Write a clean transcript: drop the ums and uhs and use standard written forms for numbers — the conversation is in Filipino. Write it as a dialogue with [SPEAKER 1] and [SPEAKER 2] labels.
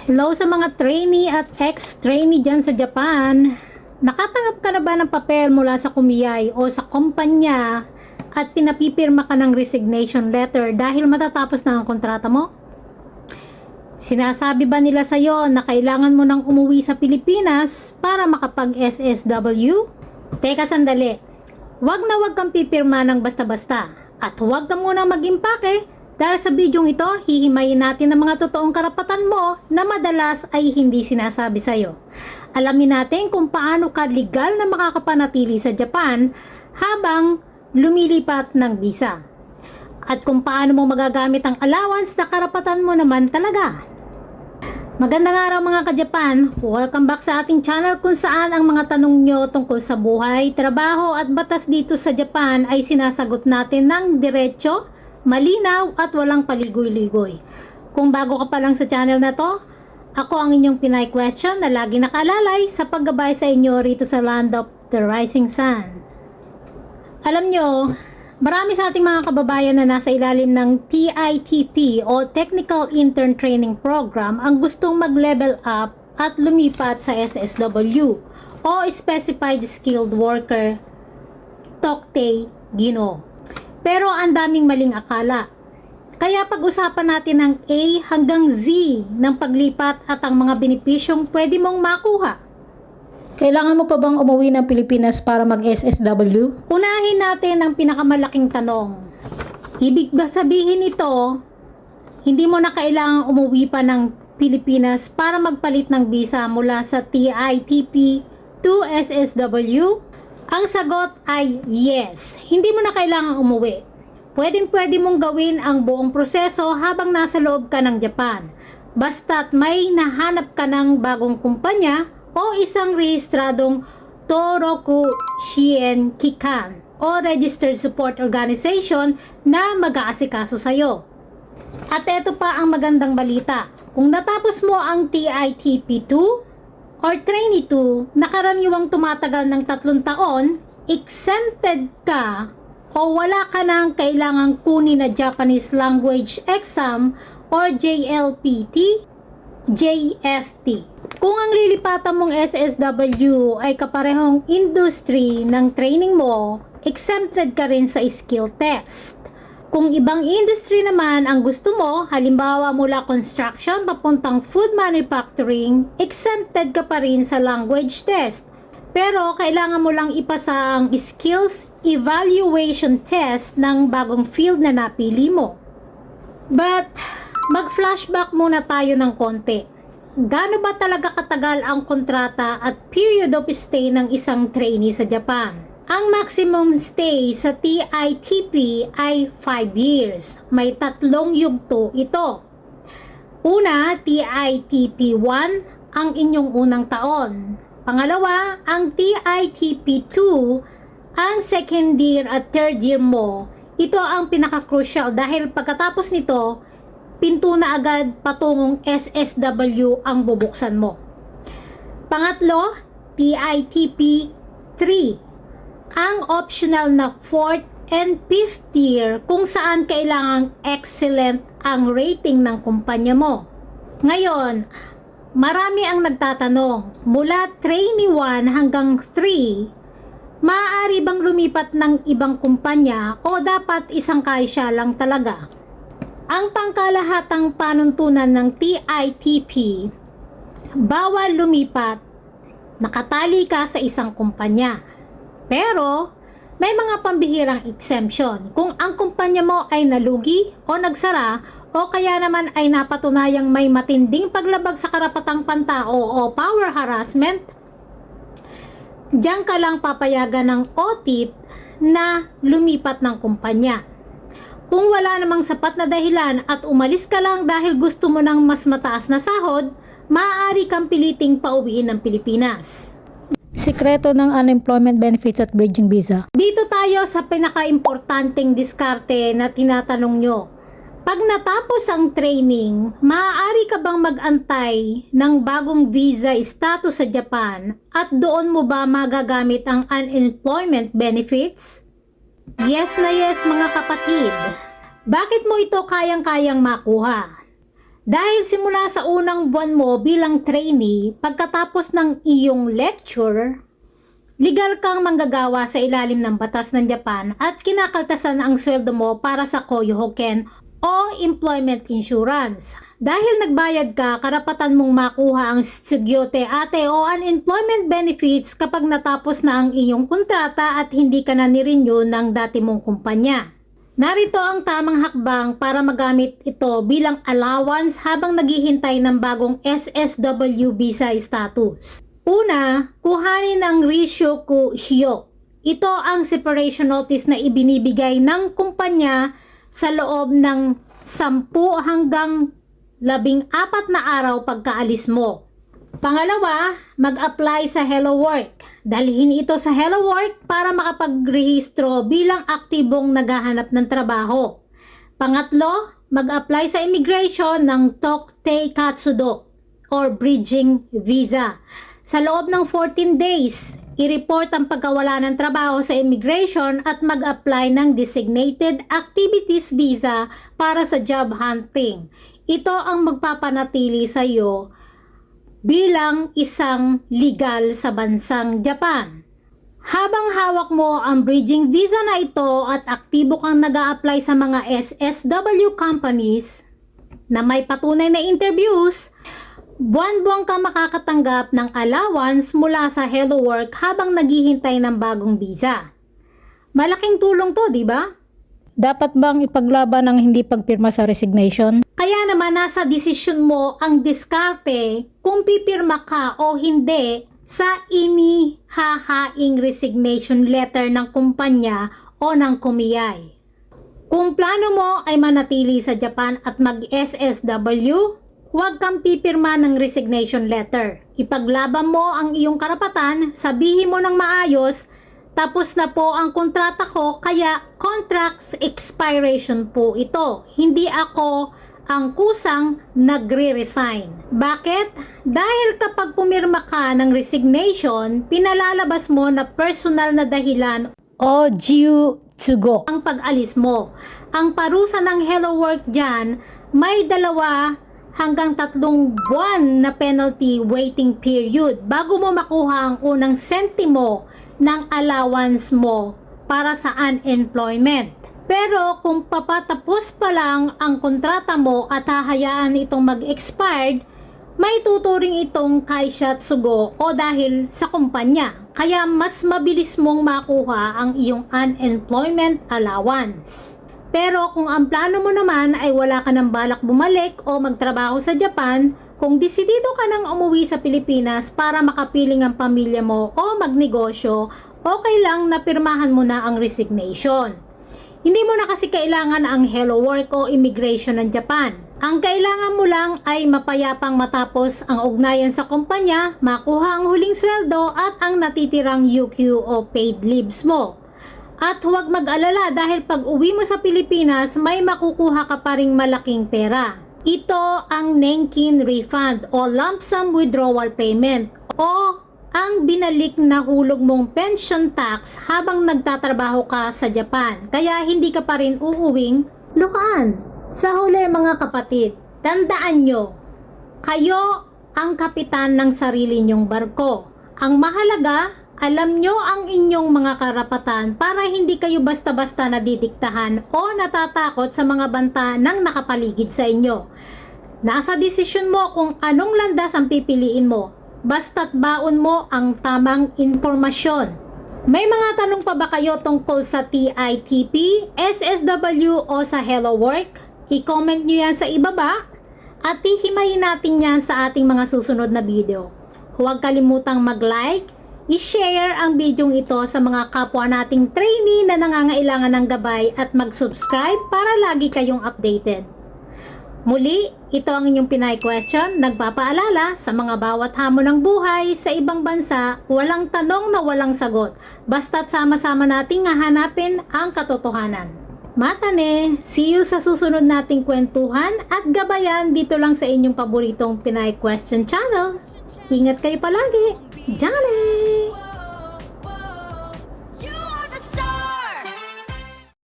[SPEAKER 1] Hello sa mga trainee at ex-trainee dyan sa Japan. Nakatanggap ka na ba ng papel mula sa kumiyay o sa kumpanya at pinapipirma ka ng resignation letter dahil matatapos na ang kontrata mo? Sinasabi ba nila sa'yo na kailangan mo nang umuwi sa Pilipinas para makapag-SSW? Teka sandali, wag na wag kang pipirma ng basta-basta at huwag ka munang mag-impake dahil sa bidyong ito, hihimayin natin ang mga totoong karapatan mo na madalas ay hindi sinasabi sa'yo. Alamin natin kung paano ka legal na makakapanatili sa Japan habang lumilipat ng visa. At kung paano mo magagamit ang allowance na karapatan mo naman talaga. Magandang araw mga ka-Japan! Welcome back sa ating channel kung saan ang mga tanong nyo tungkol sa buhay, trabaho at batas dito sa Japan ay sinasagot natin ng diretso, malinaw at walang paligoy-ligoy. Kung bago ka pa lang sa channel na to, ako ang inyong Pinay Question na lagi nakaalalay sa paggabay sa inyo rito sa Land of the Rising Sun. Alam nyo, marami sa ating mga kababayan na nasa ilalim ng TITP o Technical Intern Training Program ang gustong mag-level up at lumipat sa SSW o Specified Skilled Worker Tokte Gino. Pero ang daming maling akala. Kaya pag-usapan natin ang A hanggang Z ng paglipat at ang mga benepisyong pwede mong makuha. Kailangan mo pa bang umuwi ng Pilipinas para mag-SSW? Unahin natin ang pinakamalaking tanong. Ibig ba sabihin ito, hindi mo na kailangang umuwi pa ng Pilipinas para magpalit ng visa mula sa TITP to SSW? Ang sagot ay yes. Hindi mo na kailangang umuwi. Pwedeng-pwede mong gawin ang buong proseso habang nasa loob ka ng Japan. Basta't may nahanap ka ng bagong kumpanya o isang rehistradong Toroku Shien Kikan o Registered Support Organization na mag-aasikaso sa'yo. At eto pa ang magandang balita. Kung natapos mo ang TITP2 or Trainee 2 na karaniwang tumatagal ng 3 taon, exempted ka o wala ka nang kailangang kunin na Japanese Language Exam or JLPT, JFT. Kung ang lilipatan mong SSW ay kaparehong industry ng training mo, exempted ka rin sa skill test. Kung ibang industry naman ang gusto mo, halimbawa mula construction papuntang food manufacturing, exempted ka pa rin sa language test. Pero kailangan mo lang ipasa ang skills evaluation test ng bagong field na napili mo. But, mag-flashback muna tayo ng konti. Gaano ba talaga katagal ang kontrata at period of stay ng isang trainee sa Japan? Ang maximum stay sa TITP ay 5 years. May 3 yugto ito. Una, TITP1 ang inyong unang taon. Pangalawa, ang TITP2 ang second year at third year mo. Ito ang pinaka-crucial dahil pagkatapos nito, pinto na agad patungong SSW ang bubuksan mo. Pangatlo, TITP3 ang optional na 4th and 5th year kung saan kailangang excellent ang rating ng kumpanya mo. Ngayon, marami ang nagtatanong, mula trainee 1 hanggang 3, maaari bang lumipat ng ibang kumpanya o dapat isang kaisya lang talaga? Ang pangkalahatang panuntunan ng TITP, bawal lumipat, nakatali ka sa isang kumpanya. Pero, may mga pambihirang exemption kung ang kumpanya mo ay nalugi o nagsara o kaya naman ay napatunayang may matinding paglabag sa karapatang pantao o power harassment, diyan ka lang papayagan ng audit na lumipat ng kumpanya. Kung wala namang sapat na dahilan at umalis ka lang dahil gusto mo ng mas mataas na sahod, maaari kang piliting pauwiin ng Pilipinas. Sikreto ng unemployment benefits at bridging visa. Dito tayo sa pinaka-importanting diskarte na tinatanong nyo. Pag natapos ang training, maaari ka bang mag-antay ng bagong visa status sa Japan at doon mo ba magagamit ang unemployment benefits? Yes na yes mga kapatid. Bakit mo ito kayang-kayang makuha? Dahil simula sa unang buwan mo bilang trainee, pagkatapos ng iyong lecture, legal kang manggagawa sa ilalim ng batas ng Japan at kinakaltasan ang sweldo mo para sa Koyohoken o employment insurance. Dahil nagbayad ka, karapatan mong makuha ang Tsugyōte Ate o unemployment benefits kapag natapos na ang iyong kontrata at hindi ka na nirenew ng dati mong kumpanya. Narito ang tamang hakbang para magamit ito bilang allowance habang naghihintay ng bagong SSW visa status. Una, kuhanin ang Rishoku Hyo. Ito ang separation notice na ibinibigay ng kumpanya sa loob ng 10 hanggang 14 na araw pagkaalis mo. Pangalawa, mag-apply sa Hello Work. Dalhin ito sa Hello Work para makapagrehistro bilang aktibong naghahanap ng trabaho. Pangatlo, mag-apply sa immigration ng Tokutei Katsudo or Bridging Visa. Sa loob ng 14 days, i-report ang pagkawala ng trabaho sa immigration at mag-apply ng Designated Activities Visa para sa job hunting. Ito ang magpapanatili sa iyo bilang isang legal sa bansang Japan. Habang hawak mo ang bridging visa na ito at aktibo kang nag-a-apply sa mga SSW companies na may patunay na interviews, buwan-buwan ka makakatanggap ng allowance mula sa Hello Work habang naghihintay ng bagong visa. Malaking tulong to, di ba? Dapat bang ipaglaban ang hindi pagpirma sa resignation? Kaya naman nasa desisyon mo ang diskarte kung pipirma ka o hindi sa inihahaing resignation letter ng kumpanya o ng kumiyay. Kung plano mo ay manatili sa Japan at mag-SSW, huwag kang pipirma ng resignation letter. Ipaglaban mo ang iyong karapatan, sabihin mo ng maayos, tapos na po ang kontrata ko kaya contracts expiration po ito. Hindi ako ang kusang nagre-resign. Bakit? Dahil kapag pumirma ka ng resignation, pinalalabas mo na personal na dahilan o due to go ang pag-alis mo. Ang parusa ng Hello Work dyan, may 2 hanggang 3 buwan na penalty waiting period bago mo makuha ang unang sentimo ng allowance mo para sa unemployment. Pero kung papatapos pa lang ang kontrata mo at hahayaan itong mag-expired, may tuturing itong kaishatsugo o dahil sa kumpanya. Kaya mas mabilis mong makuha ang iyong unemployment allowance. Pero kung ang plano mo naman ay wala ka ng balak bumalik o magtrabaho sa Japan, kung desidido ka nang umuwi sa Pilipinas para makapiling ang pamilya mo o magnegosyo, okay lang na pirmahan mo na ang resignation. Hindi mo na kasi kailangan ang Hello Work o immigration ng Japan. Ang kailangan mo lang ay mapayapang matapos ang ugnayan sa kumpanya, makuha ang huling sweldo at ang natitirang UQ o paid leaves mo. At huwag mag-alala dahil pag uwi mo sa Pilipinas, may makukuha ka pa ring malaking pera. Ito ang Nenkin Refund o Lump Sum Withdrawal Payment o ang binalik na hulog mong pension tax habang nagtatrabaho ka sa Japan. Kaya hindi ka pa rin uuwing lukaan. Sa huli mga kapatid, tandaan nyo, kayo ang kapitan ng sarili nyong barko. Ang mahalaga, alam nyo ang inyong mga karapatan para hindi kayo basta-basta nadidiktahan o natatakot sa mga banta ng nakapaligid sa inyo. Nasa desisyon mo kung anong landas ang pipiliin mo, basta't baon mo ang tamang informasyon. May mga tanong pa ba kayo tungkol sa TITP, SSW o sa Hello Work? I-comment nyo yan sa ibaba at hihimayin natin yan sa ating mga susunod na video. Huwag kalimutang mag-like, i-share ang video ito sa mga kapwa nating trainee na nangangailangan ng gabay at mag-subscribe para lagi kayong updated. Muli, ito ang inyong Pinay Question, nagpapaalala sa mga bawat hamon ng buhay sa ibang bansa, walang tanong na walang sagot, basta't sama-sama nating hahanapin ang katotohanan. Matane, see you sa susunod nating kwentuhan at gabayan dito lang sa inyong paboritong Pinay Question channel. Ingat kayo palagi, Johnny!